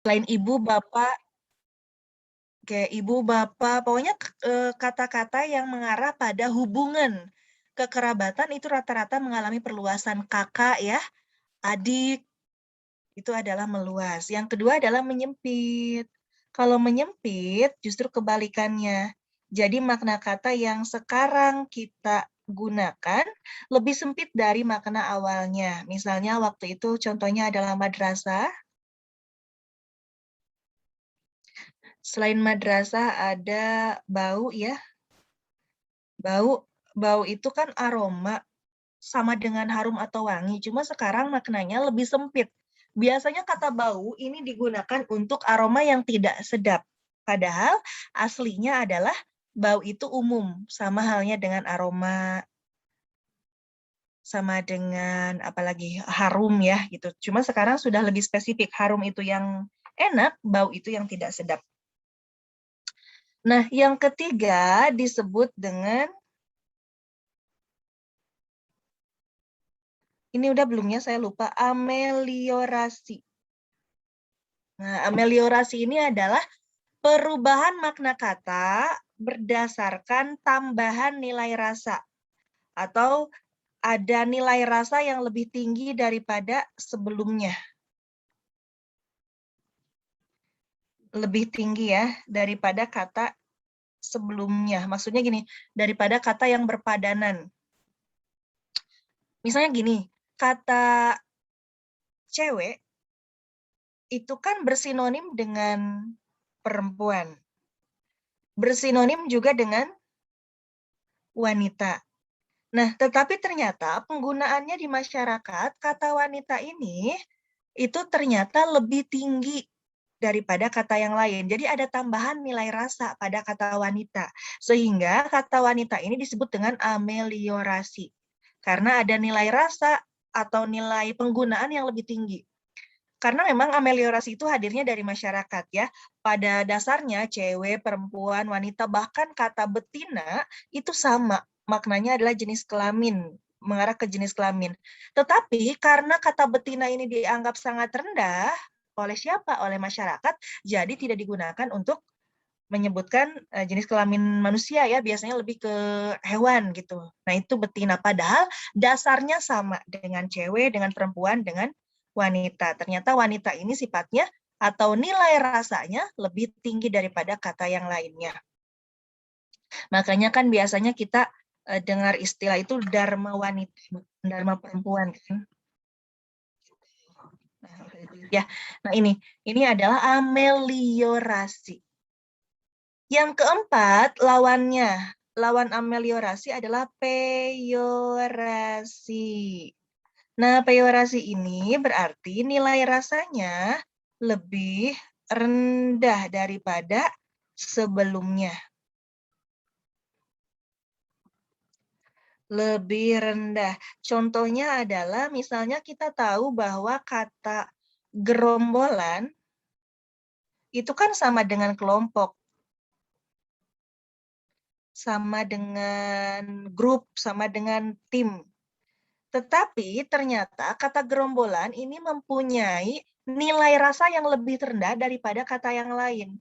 Selain ibu, bapak, kayak ibu, bapak, pokoknya kata-kata yang mengarah pada hubungan kekerabatan itu rata-rata mengalami perluasan. Kakak ya, adik, itu adalah meluas. Yang kedua adalah menyempit. Kalau menyempit justru kebalikannya. Jadi makna kata yang sekarang kita gunakan lebih sempit dari makna awalnya. Misalnya waktu itu contohnya adalah madrasah. Selain madrasah ada bau ya. Bau itu kan aroma sama dengan harum atau wangi, cuma sekarang maknanya lebih sempit. Biasanya kata bau ini digunakan untuk aroma yang tidak sedap. Padahal aslinya adalah bau itu umum, sama halnya dengan aroma, sama dengan apalagi harum ya gitu. Cuma sekarang sudah lebih spesifik, harum itu yang enak, bau itu yang tidak sedap. Nah, yang ketiga disebut dengan, ini udah belumnya saya lupa, ameliorasi. Nah, ameliorasi ini adalah perubahan makna kata berdasarkan tambahan nilai rasa atau ada nilai rasa yang lebih tinggi daripada sebelumnya. Lebih tinggi ya daripada kata sebelumnya. Maksudnya gini, daripada kata yang berpadanan. Misalnya gini, kata cewek itu kan bersinonim dengan perempuan. Bersinonim juga dengan wanita. Nah, tetapi ternyata penggunaannya di masyarakat, kata wanita ini itu ternyata lebih tinggi daripada kata yang lain. Jadi ada tambahan nilai rasa pada kata wanita. Sehingga kata wanita ini disebut dengan ameliorasi. Karena ada nilai rasa atau nilai penggunaan yang lebih tinggi. Karena memang ameliorasi itu hadirnya dari masyarakat ya. Pada dasarnya cewek, perempuan, wanita, bahkan kata betina itu sama. Maknanya adalah jenis kelamin, mengarah ke jenis kelamin. Tetapi karena kata betina ini dianggap sangat rendah oleh siapa? Oleh masyarakat, jadi tidak digunakan untuk menyebutkan jenis kelamin manusia ya, biasanya lebih ke hewan gitu. Nah, itu betina, padahal dasarnya sama dengan cewek, dengan perempuan, dengan wanita. Ternyata wanita ini sifatnya atau nilai rasanya lebih tinggi daripada kata yang lainnya. Makanya kan biasanya kita dengar istilah itu dharma wanita, dharma perempuan kan. Ya, nah ini adalah ameliorasi. Yang keempat, lawannya. Lawan ameliorasi adalah peyorasi. Nah, peyorasi ini berarti nilai rasanya lebih rendah daripada sebelumnya. Lebih rendah. Contohnya adalah misalnya kita tahu bahwa kata gerombolan itu kan sama dengan kelompok, sama dengan grup, sama dengan tim. Tetapi ternyata kata gerombolan ini mempunyai nilai rasa yang lebih rendah daripada kata yang lain.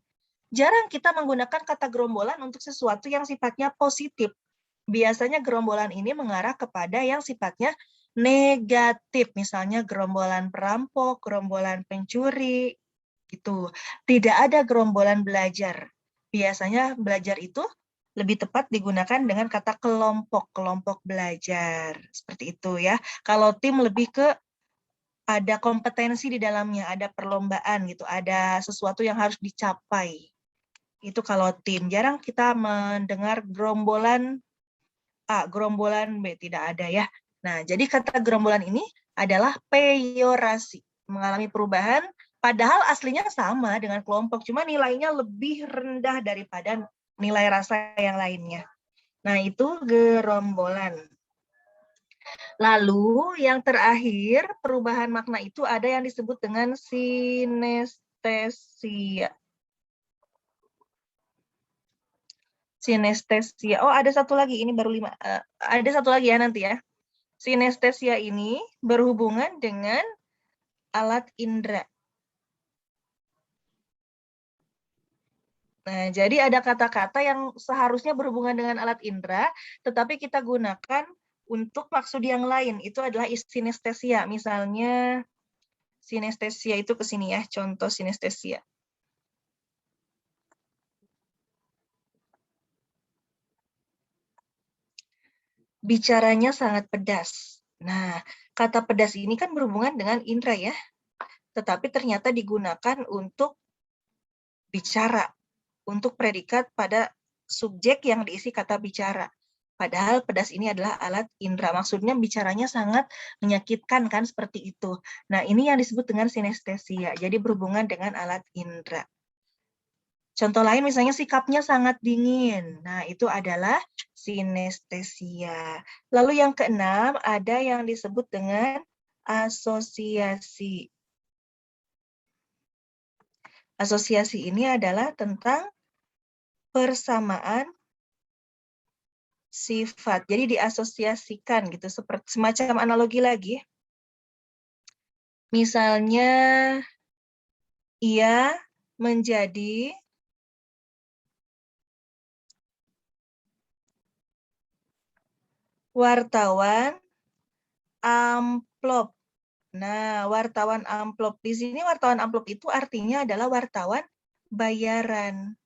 Jarang kita menggunakan kata gerombolan untuk sesuatu yang sifatnya positif. Biasanya gerombolan ini mengarah kepada yang sifatnya negatif, misalnya gerombolan perampok, gerombolan pencuri, gitu. Tidak ada gerombolan belajar. Biasanya belajar itu lebih tepat digunakan dengan kata kelompok, kelompok belajar. Seperti itu ya. Kalau tim lebih ke ada kompetensi di dalamnya, ada perlombaan gitu, ada sesuatu yang harus dicapai. Itu kalau tim. Jarang kita mendengar gerombolan A, gerombolan B, tidak ada ya. Nah, jadi kata gerombolan ini adalah peyorasi, mengalami perubahan, padahal aslinya sama dengan kelompok, cuma nilainya lebih rendah daripada nilai rasa yang lainnya. Nah, itu gerombolan. Lalu yang terakhir, perubahan makna itu ada yang disebut dengan sinestesia. Sinestesia. Oh, ada satu lagi, ini baru 5. Ada satu lagi ya nanti ya. Sinestesia ini berhubungan dengan alat indera. Nah, jadi ada kata-kata yang seharusnya berhubungan dengan alat indera, tetapi kita gunakan untuk maksud yang lain. Itu adalah sinestesia. Misalnya, sinestesia itu ke sini ya, contoh sinestesia. Bicaranya sangat pedas. Nah, kata pedas ini kan berhubungan dengan indera ya, tetapi ternyata digunakan untuk bicara, untuk predikat pada subjek yang diisi kata bicara. Padahal pedas ini adalah alat indera. Maksudnya bicaranya sangat menyakitkan kan seperti itu. Nah, ini yang disebut dengan sinestesia. Jadi berhubungan dengan alat indera. Contoh lain misalnya sikapnya sangat dingin. Nah, itu adalah sinestesia. Lalu yang keenam ada yang disebut dengan asosiasi. Asosiasi ini adalah tentang persamaan sifat. Jadi diasosiasikan gitu, seperti semacam analogi lagi. Misalnya ia menjadi wartawan amplop. Nah, wartawan amplop. Di sini wartawan amplop itu artinya adalah wartawan bayaran.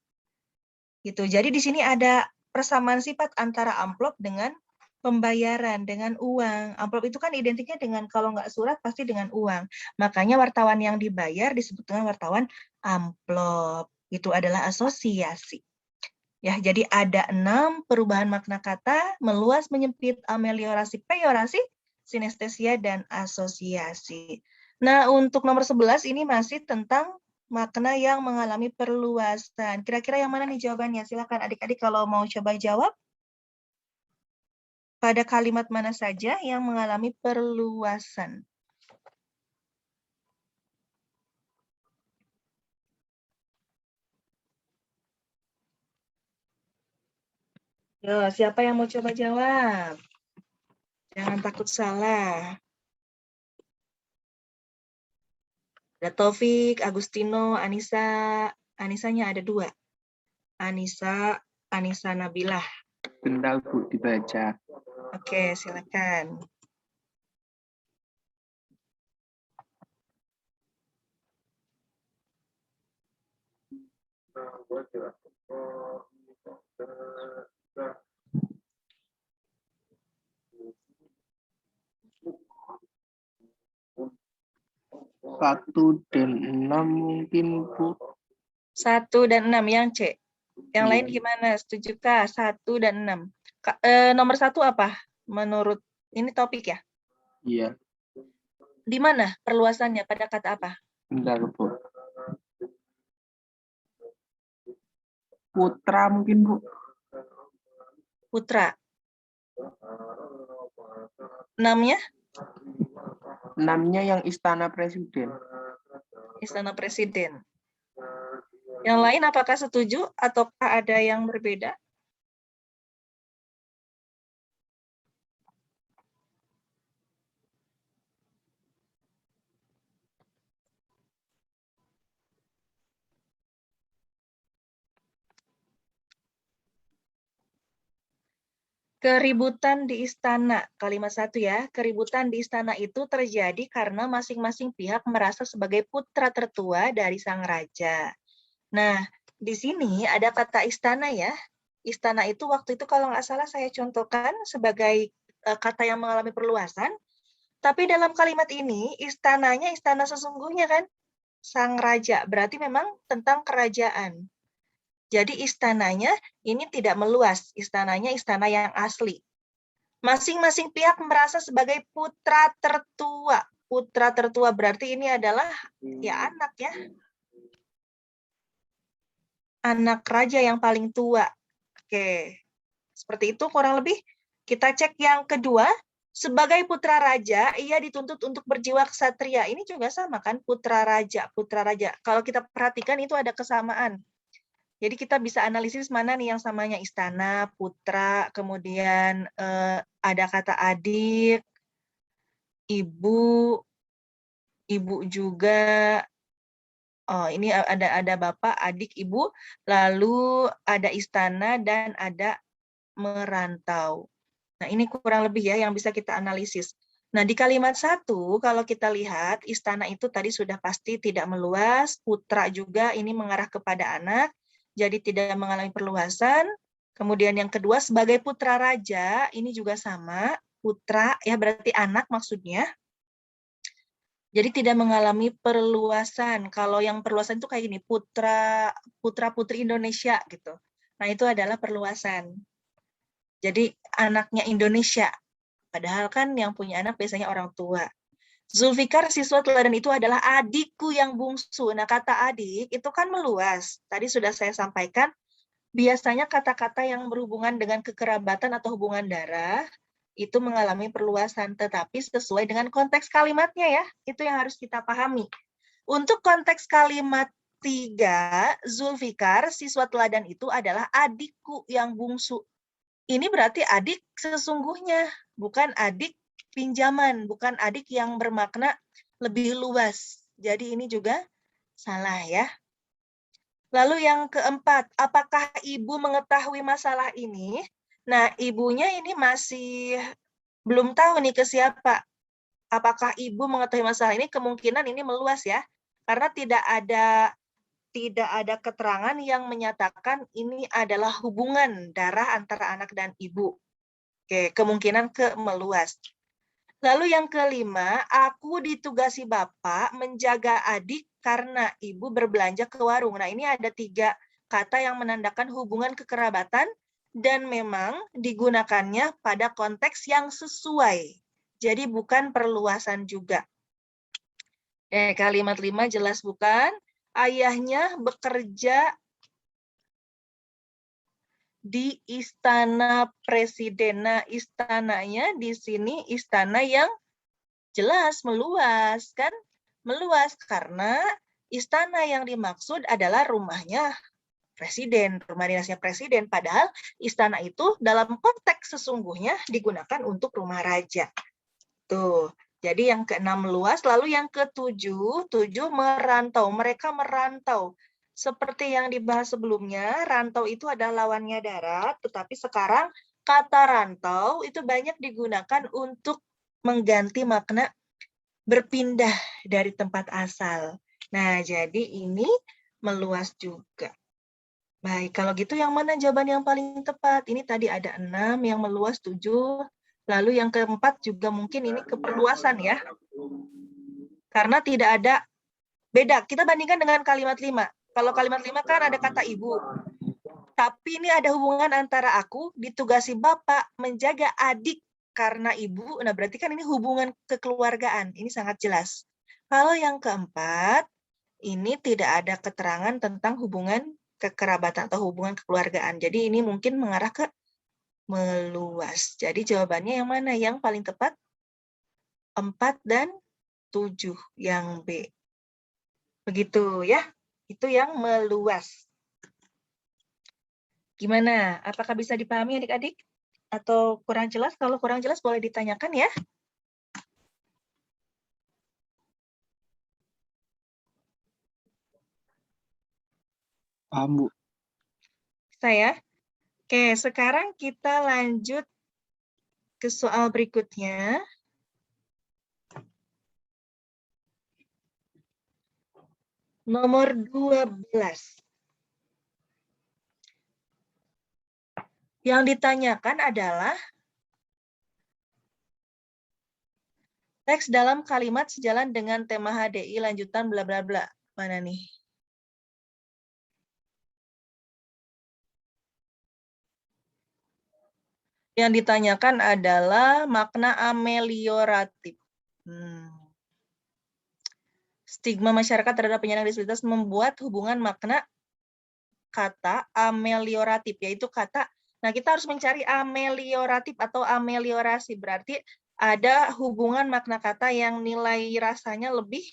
Gitu. Jadi di sini ada persamaan sifat antara amplop dengan pembayaran, dengan uang. Amplop itu kan identiknya dengan kalau nggak surat pasti dengan uang. Makanya wartawan yang dibayar disebut dengan wartawan amplop. Itu adalah asosiasi. Ya, jadi ada 6 perubahan makna kata, meluas, menyempit, ameliorasi, peyorasi, sinestesia, dan asosiasi. Nah, untuk nomor 11 ini masih tentang makna yang mengalami perluasan. Kira-kira yang mana nih jawabannya? Silakan adik-adik kalau mau coba jawab. Pada kalimat mana saja yang mengalami perluasan? Yo, siapa yang mau coba jawab? Jangan takut salah. Ada Taufik, Agustino, Anissa. Anisanya ada 2. Anissa Nabilah. Bentar Bu, dibaca. Oke, silakan. Satu dan 6 mungkin Bu. 1 dan 6 yang C. Yang lain gimana? Setujukah? 1 dan 6. Nomor 1 apa? Menurut ini topik ya? Iya. Di mana perluasannya? Pada kata apa? Bentar Bu. Putra mungkin Bu. Putra. 6-nya? 6-nya yang Istana Presiden. Istana Presiden. Yang lain apakah setuju ataukah ada yang berbeda? Keributan di istana, kalimat 1 ya. Keributan di istana itu terjadi karena masing-masing pihak merasa sebagai putra tertua dari sang raja. Nah, di sini ada kata istana ya. Istana itu waktu itu kalau nggak salah saya contohkan sebagai kata yang mengalami perluasan. Tapi dalam kalimat ini, istananya istana sesungguhnya kan. Sang raja, berarti memang tentang kerajaan. Jadi istananya ini tidak meluas, istananya istana yang asli. Masing-masing pihak merasa sebagai putra tertua. Putra tertua berarti ini adalah ya anak ya. Anak raja yang paling tua. Oke. Seperti itu kurang lebih. Kita cek yang kedua. Sebagai putra raja, ia dituntut untuk berjiwa ksatria. Ini juga sama kan, putra raja, putra raja. Kalau kita perhatikan itu ada kesamaan. Jadi kita bisa analisis mana nih yang samanya istana, putra, kemudian ada kata adik, ibu juga, Oh, ini ada bapak, adik, ibu, lalu ada istana dan ada merantau. Nah, ini kurang lebih ya yang bisa kita analisis. Nah, di kalimat 1, kalau kita lihat, istana itu tadi sudah pasti tidak meluas, putra juga ini mengarah kepada anak, jadi tidak mengalami perluasan. Kemudian yang kedua, sebagai putra raja, ini juga sama, putra, ya berarti anak maksudnya. Jadi tidak mengalami perluasan. Kalau yang perluasan itu kayak gini, putra-putri Indonesia gitu. Nah, itu adalah perluasan. Jadi anaknya Indonesia. Padahal kan yang punya anak biasanya orang tua. Zulfikar siswa teladan itu adalah adikku yang bungsu. Nah, kata adik itu kan meluas. Tadi sudah saya sampaikan, biasanya kata-kata yang berhubungan dengan kekerabatan atau hubungan darah itu mengalami perluasan, tetapi sesuai dengan konteks kalimatnya ya. Itu yang harus kita pahami. Untuk konteks kalimat 3, Zulfikar siswa teladan itu adalah adikku yang bungsu. Ini berarti adik sesungguhnya, bukan adik pinjaman, bukan adik yang bermakna lebih luas. Jadi ini juga salah ya. Lalu yang keempat, apakah ibu mengetahui masalah ini? Nah, ibunya ini masih belum tahu nih ke siapa. Apakah ibu mengetahui masalah ini? Kemungkinan ini meluas ya. Karena tidak ada keterangan yang menyatakan ini adalah hubungan darah antara anak dan ibu. Oke, kemungkinan meluas. Lalu yang kelima, aku ditugasi bapak menjaga adik karena ibu berbelanja ke warung. Nah, ini ada 3 kata yang menandakan hubungan kekerabatan dan memang digunakannya pada konteks yang sesuai. Jadi bukan perluasan juga. Kalimat 5 jelas bukan? Ayahnya bekerja di istana presiden. Nah, istananya di sini istana yang jelas meluas, kan? Meluas karena istana yang dimaksud adalah rumahnya presiden, rumah dinasnya presiden. Padahal istana itu dalam konteks sesungguhnya digunakan untuk rumah raja. Tuh. Jadi yang ke-6 meluas, lalu yang ke-7, merantau. Mereka merantau. Seperti yang dibahas sebelumnya, rantau itu adalah lawannya darat, tetapi sekarang kata rantau itu banyak digunakan untuk mengganti makna berpindah dari tempat asal. Nah, jadi ini meluas juga. Baik, kalau gitu yang mana jawaban yang paling tepat? Ini tadi ada 6, yang meluas 7, lalu yang keempat juga mungkin ini keperluasan ya. Karena tidak ada beda. Kita bandingkan dengan kalimat 5. Kalau kalimat 5 kan ada kata ibu. Tapi ini ada hubungan antara aku ditugasi bapak menjaga adik karena ibu. Nah, berarti kan ini hubungan kekeluargaan. Ini sangat jelas. Kalau yang keempat, ini tidak ada keterangan tentang hubungan kekerabatan atau hubungan kekeluargaan. Jadi ini mungkin mengarah ke meluas. Jadi jawabannya yang mana? Yang paling tepat 4 dan 7, yang B. Begitu ya. Itu yang meluas. Gimana? Apakah bisa dipahami adik-adik? Atau kurang jelas? Kalau kurang jelas boleh ditanyakan ya. Paham, Bu. Saya. Oke, sekarang kita lanjut ke soal berikutnya. Nomor 12. Yang ditanyakan adalah teks dalam kalimat sejalan dengan tema HDI lanjutan bla bla bla. Mana nih? Yang ditanyakan adalah makna amelioratif. Stigma masyarakat terhadap penyandang disabilitas membuat hubungan makna kata amelioratif, yaitu kata, nah kita harus mencari amelioratif atau ameliorasi, berarti ada hubungan makna kata yang nilai rasanya lebih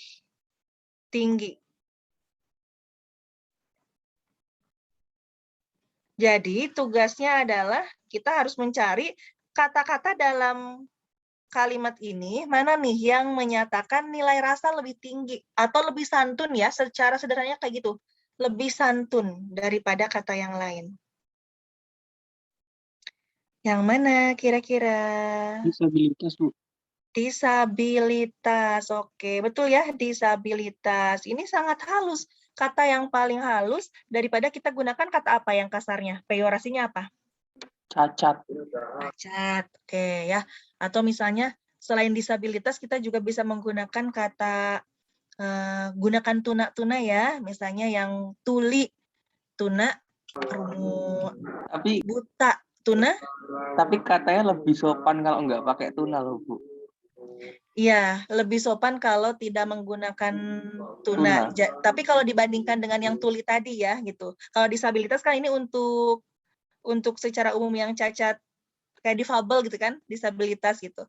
tinggi. Jadi tugasnya adalah kita harus mencari kata-kata dalam kalimat ini, mana nih yang menyatakan nilai rasa lebih tinggi atau lebih santun ya, secara sederhananya kayak gitu. Lebih santun daripada kata yang lain. Yang mana kira-kira? Disabilitas, Bu. Disabilitas, oke. Betul ya, disabilitas. Ini sangat halus. Kata yang paling halus daripada kita gunakan kata apa yang kasarnya? Peyorasinya apa? Cacat. Cacat, oke ya. Atau misalnya selain disabilitas kita juga bisa menggunakan kata gunakan tuna-tuna ya, misalnya yang tuli, tuna, Tapi buta, tuna. katanya lebih sopan kalau nggak pakai tuna loh, Bu. Iya, lebih sopan kalau tidak menggunakan tuna. Tapi kalau dibandingkan dengan yang tuli tadi ya, gitu. Kalau disabilitas kan ini untuk secara umum yang cacat kayak difabel gitu kan, disabilitas gitu.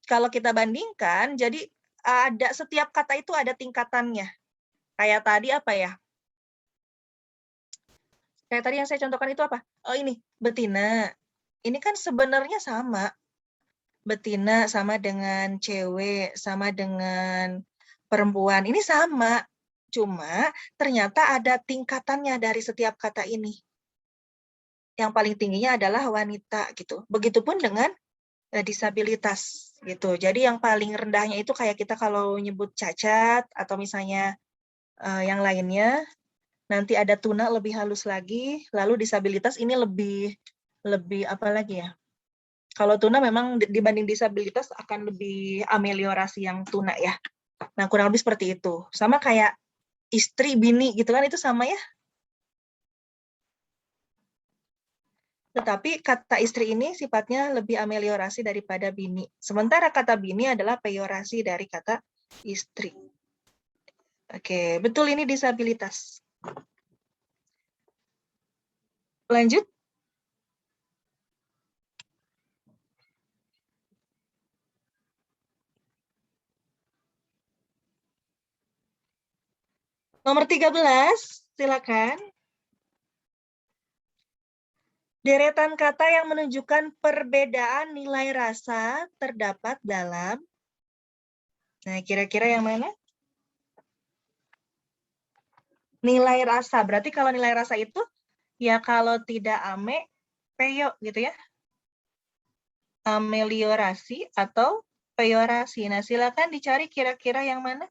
Kalau kita bandingkan, jadi ada setiap kata itu ada tingkatannya. Kayak tadi apa ya? Kayak tadi yang saya contohkan itu apa? Oh ini, betina. Ini kan sebenarnya sama. Betina sama dengan cewek, sama dengan perempuan. Ini sama. Cuma ternyata ada tingkatannya dari setiap kata ini. Yang paling tingginya adalah wanita gitu. Begitupun dengan disabilitas gitu. Jadi yang paling rendahnya itu kayak kita kalau nyebut cacat atau misalnya yang lainnya, nanti ada tuna lebih halus lagi, lalu disabilitas ini lebih apa lagi ya? Kalau tuna memang dibanding disabilitas akan lebih ameliorasi yang tuna ya. Nah, kurang lebih seperti itu. Sama kayak istri, bini gitu kan, itu sama ya. Tetapi kata istri ini sifatnya lebih ameliorasi daripada bini. Sementara kata bini adalah peyorasi dari kata istri. Oke, betul ini disabilitas. Lanjut. Nomor 13, silakan. Deretan kata yang menunjukkan perbedaan nilai rasa terdapat dalam. Nah, kira-kira yang mana? Nilai rasa. Berarti kalau nilai rasa itu, ya kalau tidak ame, peyo gitu ya. Ameliorasi atau peyorasi. Nah, silakan dicari kira-kira yang mana.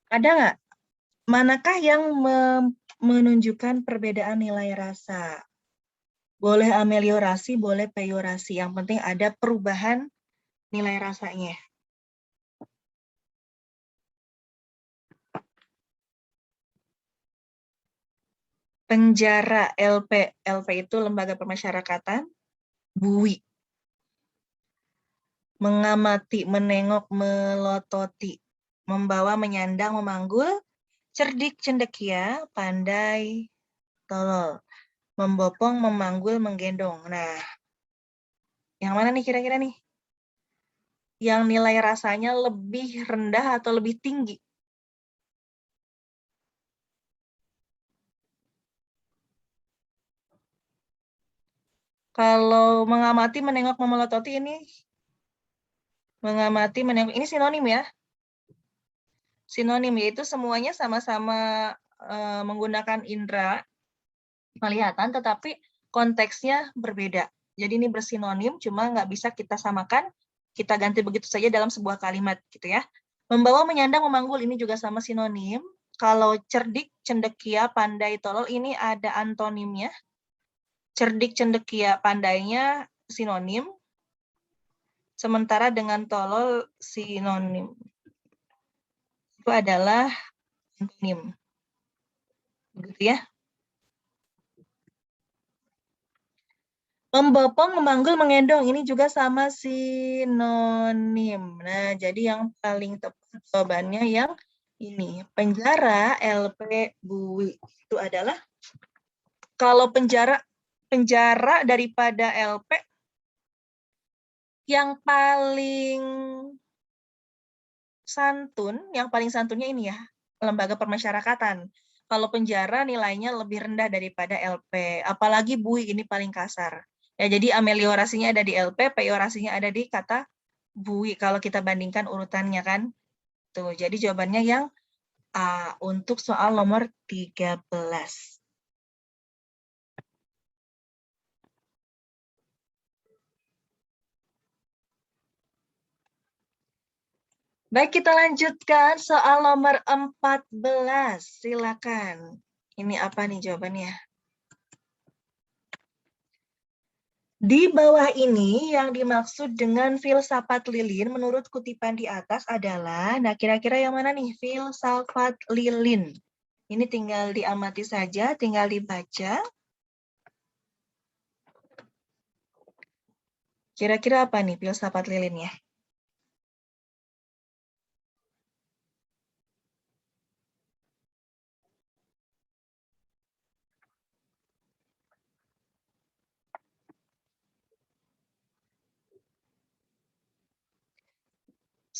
Ada nggak? Manakah yang menunjukkan perbedaan nilai rasa? Boleh ameliorasi, boleh peyorasi. Yang penting ada perubahan nilai rasanya. Penjara, LP. LP itu lembaga pemasyarakatan. Bui. Mengamati, menengok, melototi. Membawa, menyandang, memanggul. Cerdik, cendekia, pandai, tolol. Membopong, memanggul, menggendong. Nah, yang mana nih kira-kira nih? Yang nilai rasanya lebih rendah atau lebih tinggi? Kalau mengamati, menengok, memelototi ini mengamati, menengok ini sinonim ya. Sinonim yaitu semuanya sama-sama menggunakan indera penglihatan, tetapi konteksnya berbeda. Jadi ini bersinonim, cuma nggak bisa kita samakan, kita ganti begitu saja dalam sebuah kalimat gitu ya. Membawa, menyandang, memanggul ini juga sama sinonim. Kalau cerdik, cendekia, pandai, tolol ini ada antonimnya. Cerdik, cendekia, pandainya sinonim. Sementara dengan tolol sinonim itu adalah antonim. Begitu ya. Membopong, memanggul, mengendong. Ini juga sama sinonim. Nah, jadi yang paling tepat jawabannya yang ini. Penjara, LP, bui. Itu adalah, kalau penjara daripada LP, yang paling santunnya ini ya, lembaga permasyarakatan. Kalau penjara nilainya lebih rendah daripada LP. Apalagi bui ini paling kasar. Ya, jadi ameliorasinya ada di LP, peyorasinya ada di kata bui kalau kita bandingkan urutannya kan. Tuh, jadi jawabannya yang A untuk soal nomor 13. Baik, kita lanjutkan soal nomor 14. Silakan. Ini apa nih jawabannya? Di bawah ini yang dimaksud dengan filsafat lilin menurut kutipan di atas adalah, nah kira-kira yang mana nih filsafat lilin? Ini tinggal diamati saja, tinggal dibaca. Kira-kira apa nih filsafat lilinnya?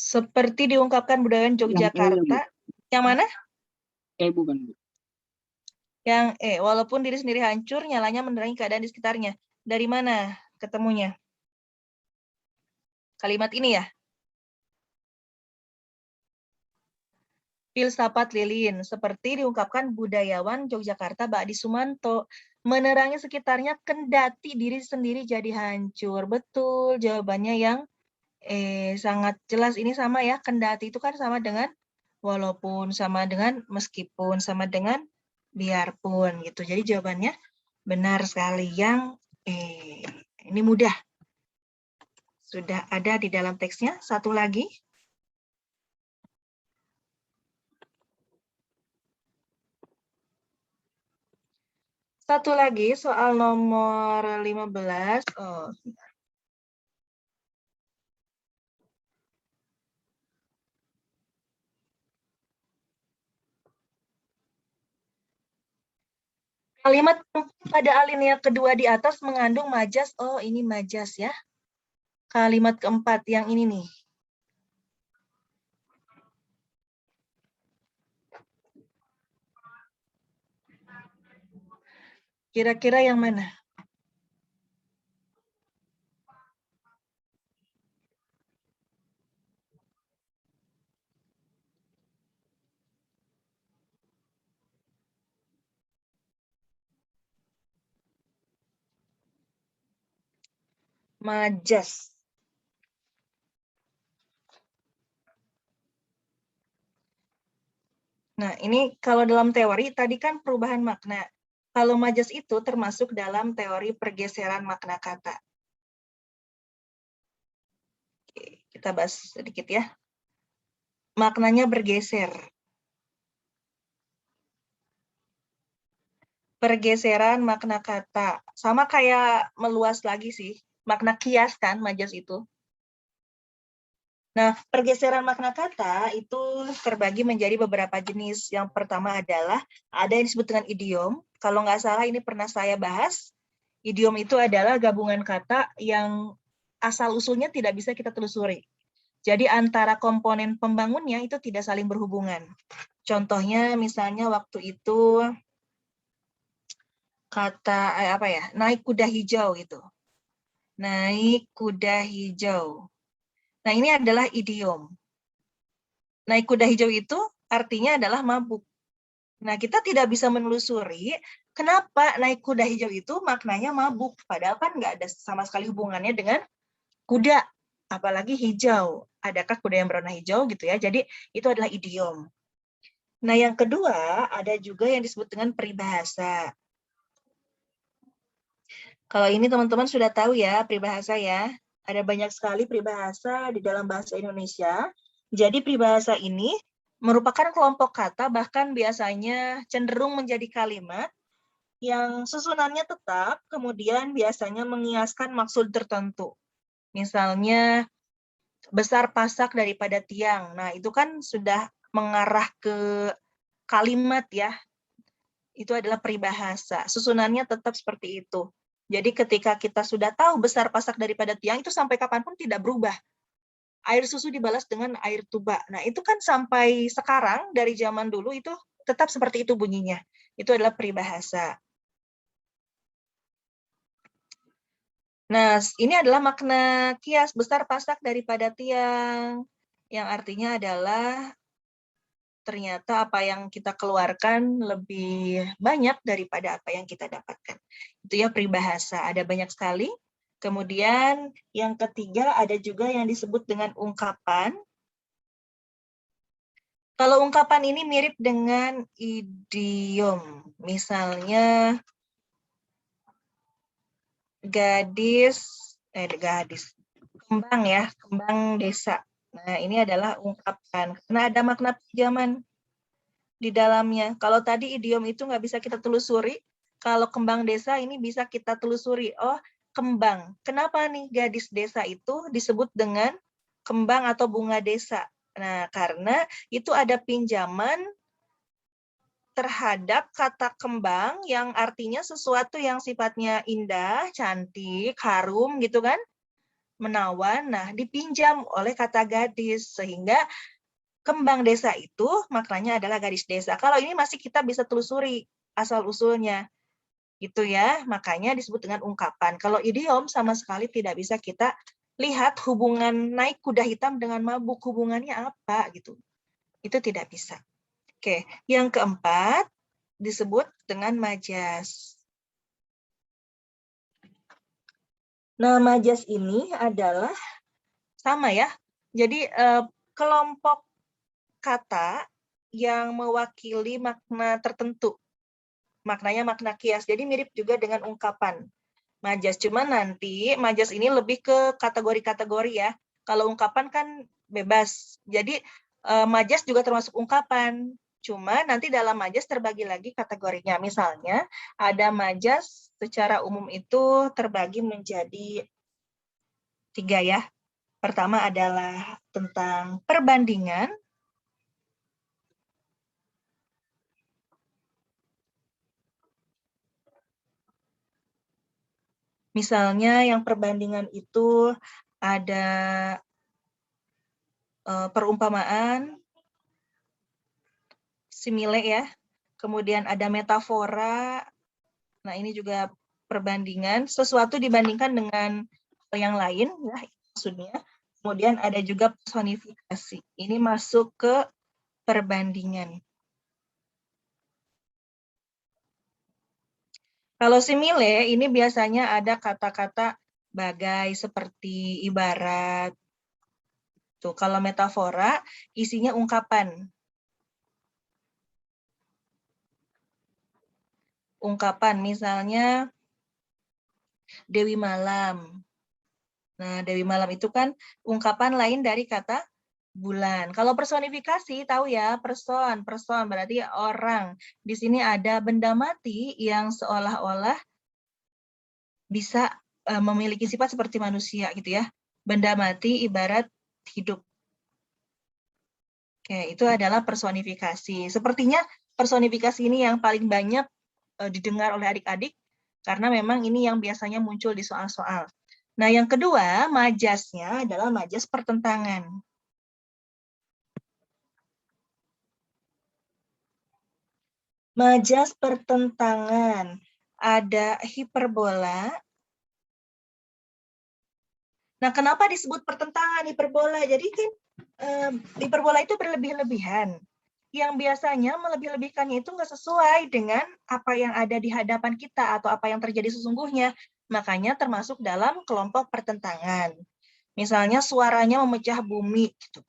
Seperti diungkapkan budaya Yogyakarta. Yang mana? Bukan, Bu. Yang walaupun diri sendiri hancur, nyalanya menerangi keadaan di sekitarnya. Dari mana ketemunya? Kalimat ini ya? Filsafat lilin, seperti diungkapkan budayawan Yogyakarta Ba'di Sumanto, menerangi sekitarnya kendati diri sendiri jadi hancur. Betul, jawabannya yang sangat jelas. Ini sama ya, kendati itu kan sama dengan walaupun, sama dengan meskipun, sama dengan biarpun gitu. Jadi jawabannya benar sekali yang ini mudah. Sudah ada di dalam teksnya. Satu lagi. Satu lagi soal nomor 15. Oh. Kalimat pada alinea kedua di atas mengandung majas. Oh, ini majas ya. Kalimat keempat yang ini nih. Kira-kira yang mana? Majas. Nah, ini kalau dalam teori, tadi kan perubahan makna. Kalau majas itu termasuk dalam teori pergeseran makna kata. Oke, kita bahas sedikit ya. Maknanya bergeser. Pergeseran makna kata. Sama kayak meluas lagi sih. Makna kias kan, majas itu. Nah, pergeseran makna kata itu terbagi menjadi beberapa jenis. Yang pertama adalah ada yang disebut dengan idiom. Kalau nggak salah ini pernah saya bahas. Idiom itu adalah gabungan kata yang asal-usulnya tidak bisa kita telusuri. Jadi antara komponen pembangunnya itu tidak saling berhubungan. Contohnya misalnya waktu itu kata apa ya, naik kuda hijau gitu. Naik kuda hijau. Nah, ini adalah idiom. Naik kuda hijau itu artinya adalah mabuk. Nah, kita tidak bisa menelusuri kenapa naik kuda hijau itu maknanya mabuk. Padahal kan nggak ada sama sekali hubungannya dengan kuda, apalagi hijau. Adakah kuda yang berwarna hijau gitu ya? Jadi itu adalah idiom. Nah, yang kedua ada juga yang disebut dengan peribahasa. Kalau ini teman-teman sudah tahu ya peribahasa ya. Ada banyak sekali peribahasa di dalam bahasa Indonesia. Jadi peribahasa ini merupakan kelompok kata, bahkan biasanya cenderung menjadi kalimat yang susunannya tetap, kemudian biasanya mengiaskan maksud tertentu. Misalnya, besar pasak daripada tiang. Nah, itu kan sudah mengarah ke kalimat ya. Itu adalah peribahasa. Susunannya tetap seperti itu. Jadi ketika kita sudah tahu besar pasak daripada tiang, itu sampai kapanpun tidak berubah. Air susu dibalas dengan air tuba. Nah, itu kan sampai sekarang, dari zaman dulu itu tetap seperti itu bunyinya. Itu adalah peribahasa. Nah, ini adalah makna kias, besar pasak daripada tiang. Yang artinya adalah ternyata apa yang kita keluarkan lebih banyak daripada apa yang kita dapatkan. Itu ya peribahasa, ada banyak sekali. Kemudian yang ketiga ada juga yang disebut dengan ungkapan. Kalau ungkapan ini mirip dengan idiom. Misalnya kembang ya, kembang desa. Nah, ini adalah ungkapan, karena ada makna pinjaman di dalamnya. Kalau tadi idiom itu nggak bisa kita telusuri, kalau kembang desa ini bisa kita telusuri. Oh, kembang. Kenapa nih gadis desa itu disebut dengan kembang atau bunga desa? Nah, karena itu ada pinjaman terhadap kata kembang yang artinya sesuatu yang sifatnya indah, cantik, harum gitu kan, menawan. Nah, dipinjam oleh kata gadis sehingga kembang desa itu maknanya adalah gadis desa. Kalau ini masih kita bisa telusuri asal-usulnya. Gitu ya, makanya disebut dengan ungkapan. Kalau idiom sama sekali tidak bisa kita lihat hubungan naik kuda hitam dengan mabuk, hubungannya apa gitu. Itu tidak bisa. Oke, yang keempat disebut dengan majas. Nah, majas ini adalah sama ya. Jadi kelompok kata yang mewakili makna tertentu. Maknanya makna kias. Jadi mirip juga dengan ungkapan majas. Cuma nanti majas ini lebih ke kategori-kategori ya. Kalau ungkapan kan bebas. Jadi majas juga termasuk ungkapan. Cuma nanti dalam majas terbagi lagi kategorinya. Misalnya ada majas secara umum itu terbagi menjadi 3 ya. Pertama adalah tentang perbandingan. Misalnya yang perbandingan itu ada perumpamaan, simile ya, kemudian ada metafora. Nah, ini juga perbandingan, sesuatu dibandingkan dengan yang lain, ya maksudnya. Kemudian ada juga personifikasi. Ini masuk ke perbandingan. Kalau simile, ini biasanya ada kata-kata bagai, seperti, ibarat. Tuh, kalau metafora, isinya ungkapan. Ungkapan, misalnya Dewi Malam. Nah, Dewi Malam itu kan ungkapan lain dari kata bulan. Kalau personifikasi, tahu ya, person berarti orang. Di sini ada benda mati yang seolah-olah bisa memiliki sifat seperti manusia gitu ya. Benda mati ibarat hidup. Oke, itu adalah personifikasi. Sepertinya personifikasi ini yang paling banyak didengar oleh adik-adik, karena memang ini yang biasanya muncul di soal-soal. Nah, yang kedua, majasnya adalah majas pertentangan. Majas pertentangan. Ada hiperbola. Nah, kenapa disebut pertentangan hiperbola? Jadi kan hiperbola itu berlebih-lebihan. Yang biasanya melebih-lebihkannya itu nggak sesuai dengan apa yang ada di hadapan kita atau apa yang terjadi sesungguhnya. Makanya termasuk dalam kelompok pertentangan. Misalnya suaranya memecah bumi, gitu.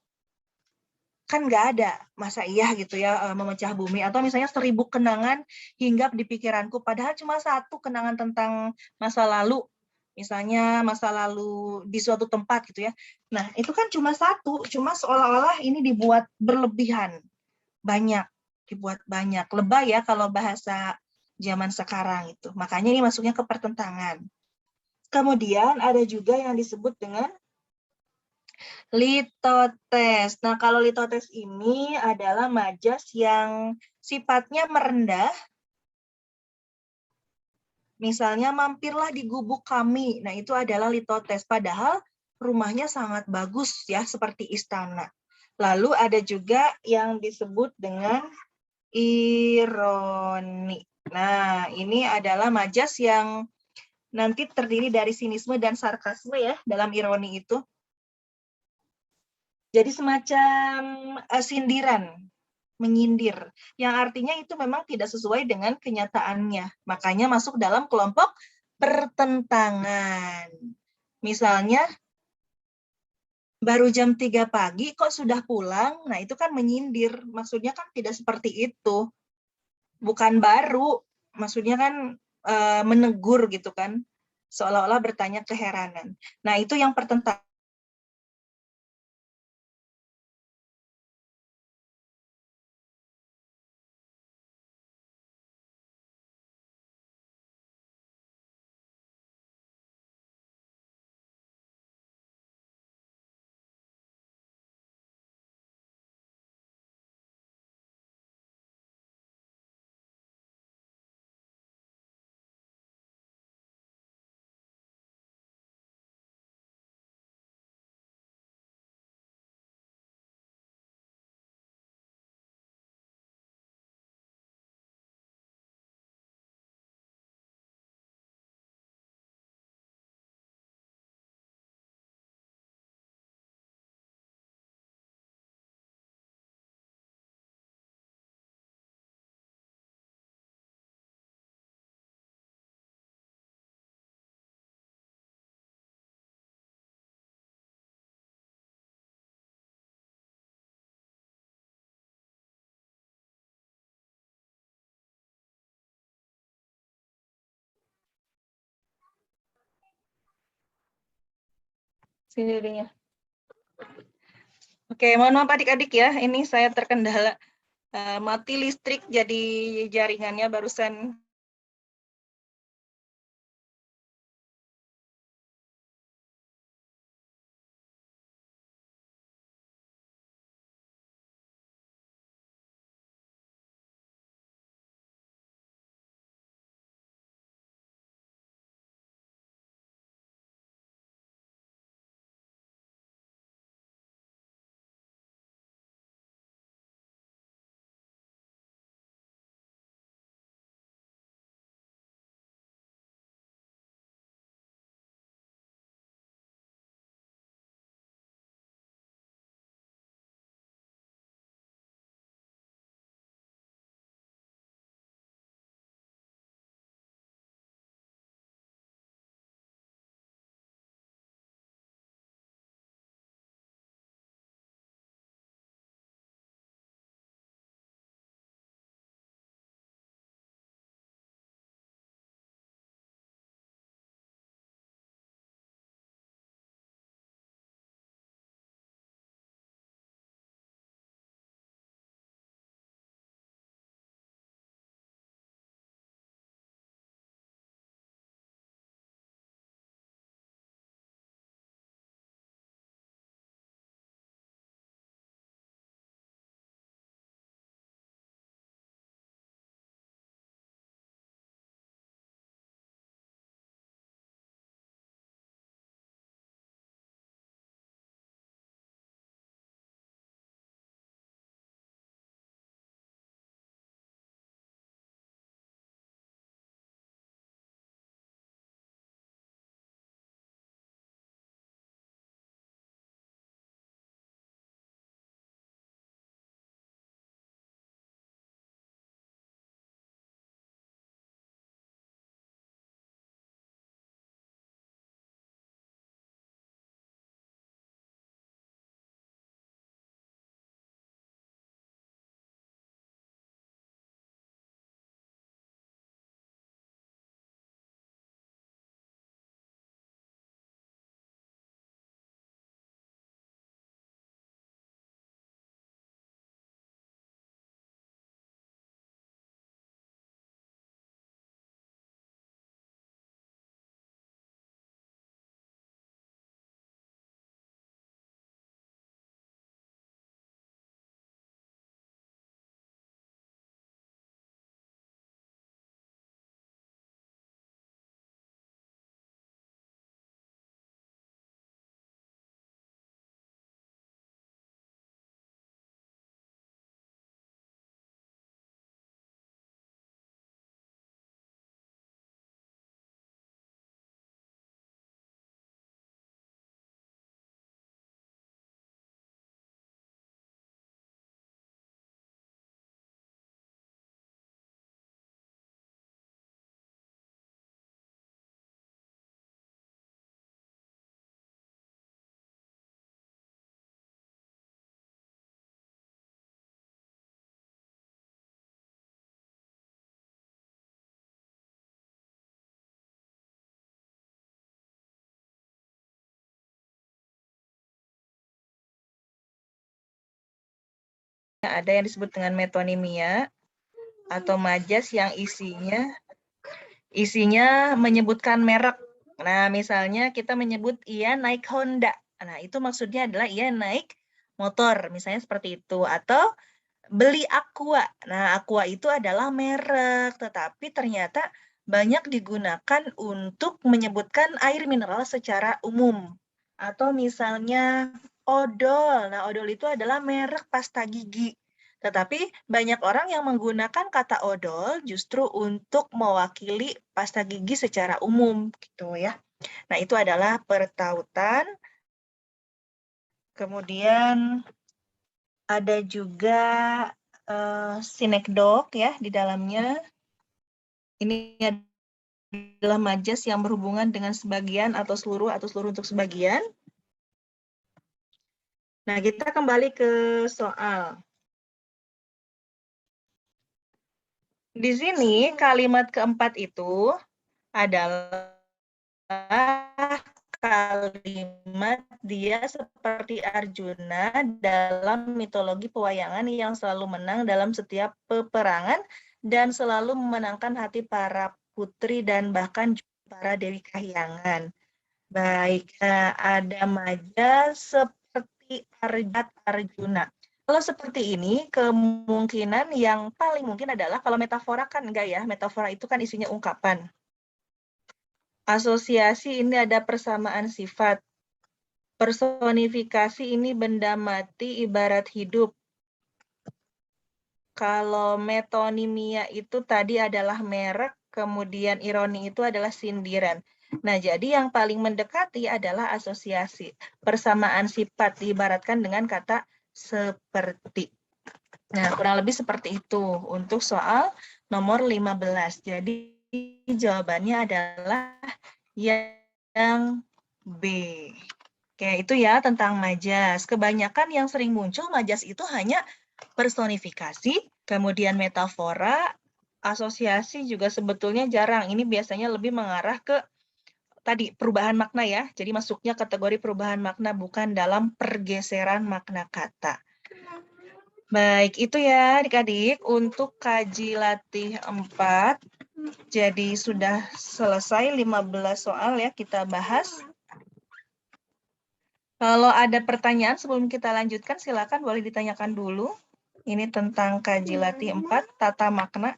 Kan nggak ada, masa iya gitu ya memecah bumi. Atau misalnya 1000 kenangan hinggap di pikiranku, padahal cuma satu kenangan tentang masa lalu. Misalnya masa lalu di suatu tempat gitu ya. Nah, itu kan cuma satu, cuma seolah-olah ini dibuat berlebihan, banyak, dibuat banyak, lebay ya kalau bahasa zaman sekarang itu. Makanya ini masuknya ke pertentangan. Kemudian ada juga yang disebut dengan litotes. Nah, kalau litotes ini adalah majas yang sifatnya merendah. Misalnya mampirlah di gubuk kami. Nah, itu adalah litotes. Padahal rumahnya sangat bagus ya, seperti istana. Lalu ada juga yang disebut dengan ironi. Nah, ini adalah majas yang nanti terdiri dari sinisme dan sarkasme ya, dalam ironi itu. Jadi semacam sindiran, menyindir, yang artinya itu memang tidak sesuai dengan kenyataannya. Makanya masuk dalam kelompok pertentangan. Misalnya, baru jam 3 pagi kok sudah pulang, nah itu kan menyindir. Maksudnya kan tidak seperti itu. Bukan baru, maksudnya kan menegur gitu kan. Seolah-olah bertanya keheranan. Nah itu yang pertentangan. Sendirinya. Oke, mohon maaf adik-adik ya, ini saya terkendala mati listrik jadi jaringannya barusan ada yang disebut dengan metonimia atau majas yang isinya menyebutkan merek. Nah, misalnya kita menyebut ia naik Honda. Nah, itu maksudnya adalah ia naik motor, misalnya seperti itu. Atau beli Aqua. Nah, Aqua itu adalah merek, tetapi ternyata banyak digunakan untuk menyebutkan air mineral secara umum. Atau misalnya odol. Nah, odol itu adalah merek pasta gigi. Tetapi banyak orang yang menggunakan kata odol justru untuk mewakili pasta gigi secara umum, gitu ya. Nah, itu adalah pertautan. Kemudian ada juga sinekdok ya di dalamnya. Ini adalah majas yang berhubungan dengan sebagian atau seluruh untuk sebagian. Nah, kita kembali ke soal. Di sini kalimat keempat itu adalah kalimat dia seperti Arjuna dalam mitologi pewayangan yang selalu menang dalam setiap peperangan dan selalu memenangkan hati para putri dan bahkan para dewi kahyangan. Baik, ada maja seperti Arjuna. Kalau seperti ini, kemungkinan yang paling mungkin adalah kalau metafora kan enggak ya, metafora itu kan isinya ungkapan. Asosiasi ini ada persamaan sifat. Personifikasi ini benda mati ibarat hidup. Kalau metonimia itu tadi adalah merek, kemudian ironi itu adalah sindiran. Nah, jadi yang paling mendekati adalah asosiasi. Persamaan sifat diibaratkan dengan kata seperti. Nah, kurang lebih seperti itu untuk soal nomor 15. Jadi jawabannya adalah yang B. Oke, itu ya tentang majas. Kebanyakan yang sering muncul majas itu hanya personifikasi, kemudian metafora, asosiasi juga sebetulnya jarang. Ini biasanya lebih mengarah ke tadi perubahan makna ya. Jadi masuknya kategori perubahan makna bukan dalam pergeseran makna kata. Baik, itu ya adik-adik untuk kaji latih 4. Jadi sudah selesai 15 soal ya kita bahas. Kalau ada pertanyaan sebelum kita lanjutkan, silakan boleh ditanyakan dulu. Ini tentang kaji latih 4, tata makna.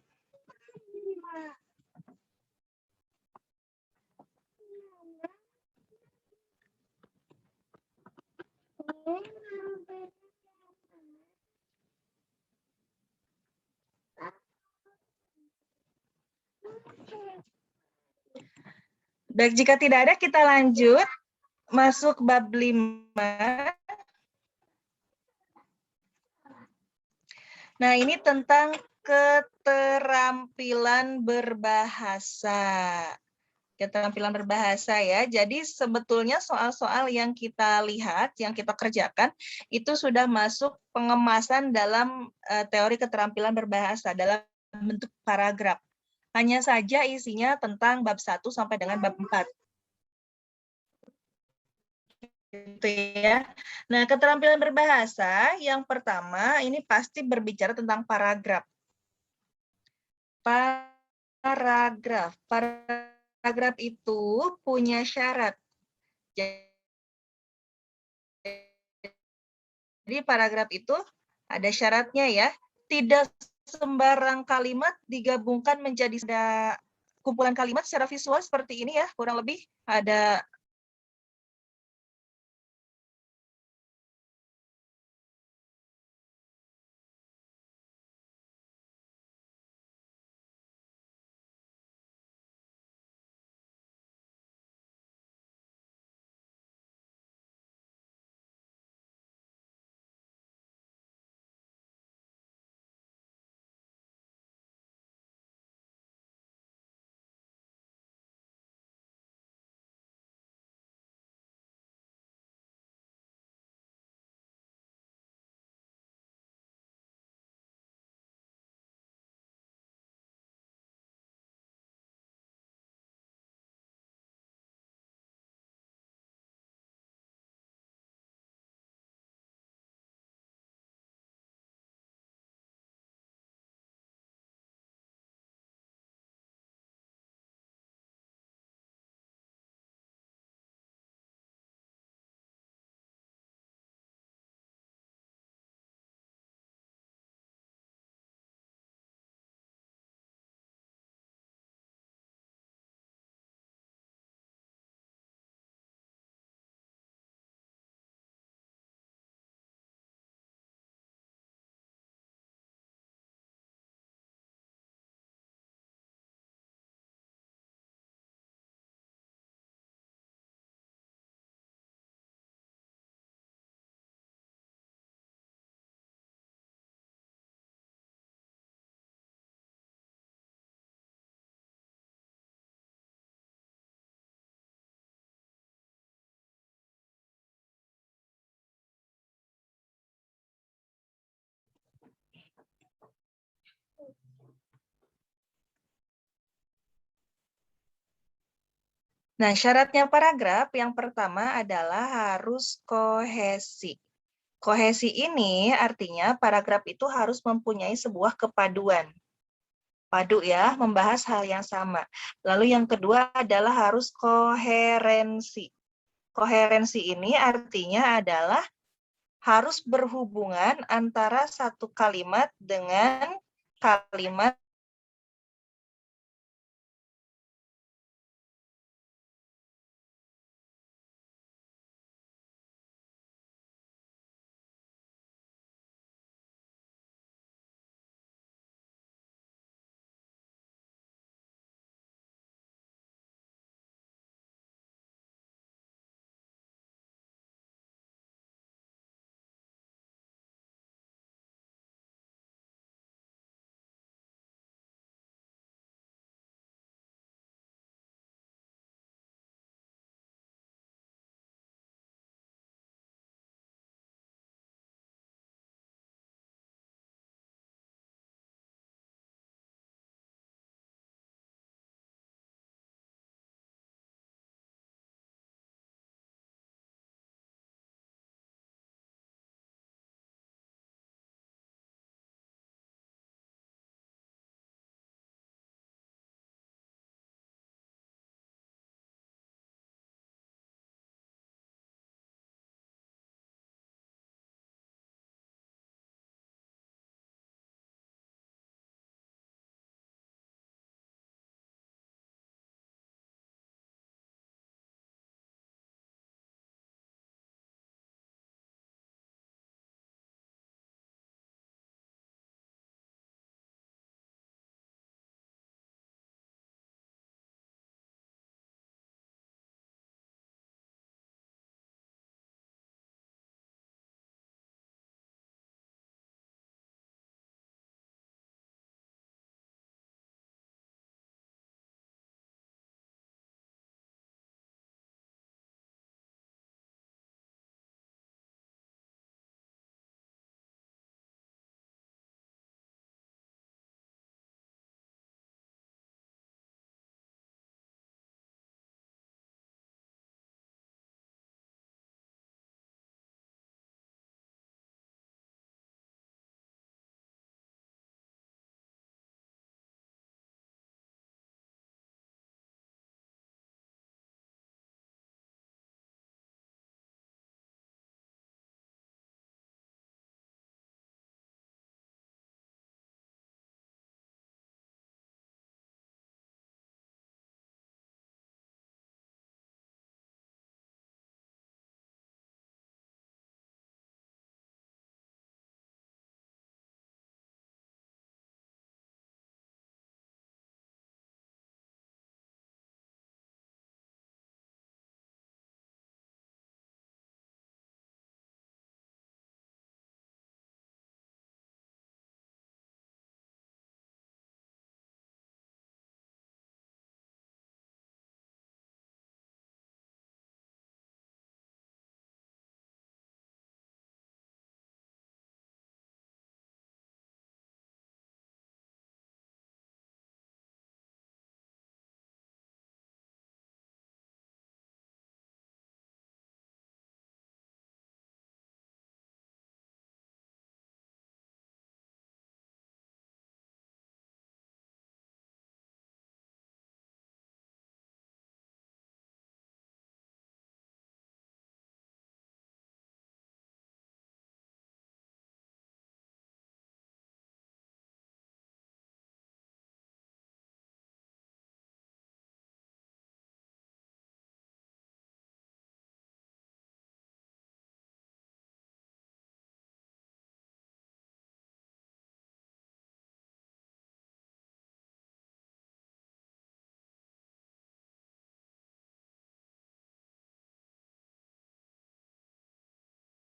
Baik, jika tidak ada, kita lanjut. Masuk bab 5. Nah, ini tentang keterampilan berbahasa. Keterampilan berbahasa ya. Jadi sebetulnya soal-soal yang kita lihat, yang kita kerjakan, itu sudah masuk pengemasan dalam teori keterampilan berbahasa, dalam bentuk paragraf. Hanya saja isinya tentang bab 1 sampai dengan bab 4. Gitu ya. Nah, keterampilan berbahasa yang pertama ini pasti berbicara tentang paragraf. Paragraf itu punya syarat. Jadi paragraf itu ada syaratnya ya. Tidak sembarang kalimat digabungkan menjadi kumpulan kalimat secara visual seperti ini ya, kurang lebih ada Nah, syaratnya paragraf yang pertama adalah harus kohesi. Kohesi ini artinya paragraf itu harus mempunyai sebuah kepaduan. Padu ya, membahas hal yang sama. Lalu yang kedua adalah harus koherensi. Koherensi ini artinya adalah harus berhubungan antara satu kalimat dengan kalimat